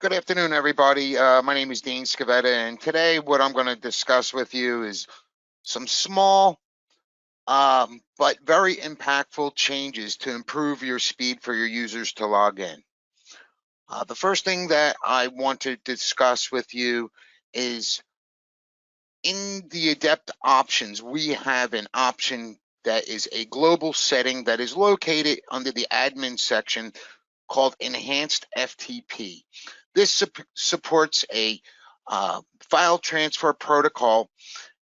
Good afternoon, everybody. My name is Dean Scavetta, and today what I'm going to discuss with you is some small but very impactful changes to improve your speed for your users to log in. The first thing that I want to discuss with you is in the Adept options, we have an option that is a global setting that is located under the admin section called Enhanced FTP. This supports a file transfer protocol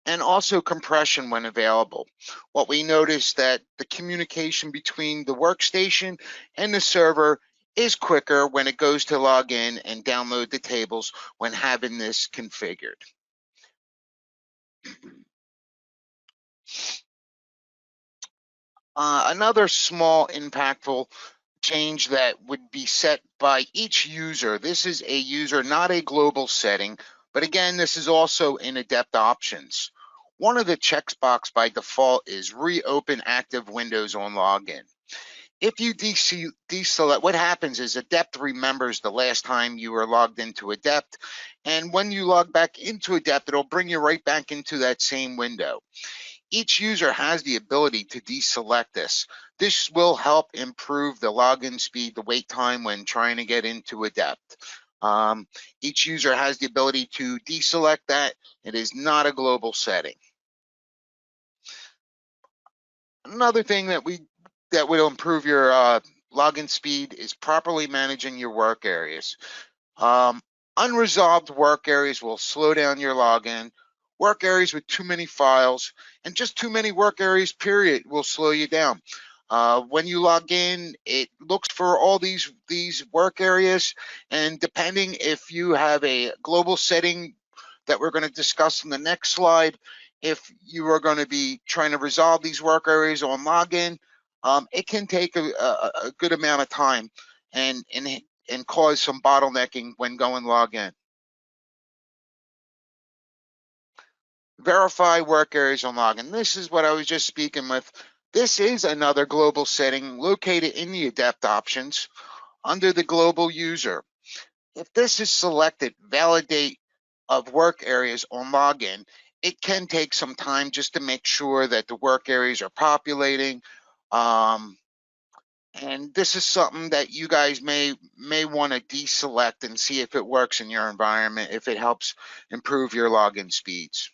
and also compression when available. What we notice that the communication between the workstation and the server is quicker when it goes to log in and download the tables when having this configured. Another small impactful change that would be set by each user. This is a user, not a global setting, but again, this is also in Adept options. One of the checkbox by default is reopen active windows on login. If you deselect, what happens is Adept remembers the last time you were logged into Adept, and when you log back into Adept, it'll bring you right back into that same window. Each user has the ability to deselect this. This will help improve the login speed, the wait time when trying to get into Adept. Each user has the ability to deselect that. It is not a global setting. Another thing that will improve your login speed is properly managing your work areas. Unresolved work areas will slow down your login. Work areas with too many files and just too many work areas, period, will slow you down. When you log in, it looks for all these work areas, and depending if you have a global setting that we're going to discuss in the next slide, if you are going to be trying to resolve these work areas on login, it can take a good amount of time and cause some bottlenecking when going log in. Verify work areas on login. This is what I was just speaking with. This is another global setting located in the Adept options under the global user. If this is selected, validate of work areas on login, it can take some time just to make sure that the work areas are populating. And this is something that you guys may want to deselect and see if it works in your environment, if it helps improve your login speeds.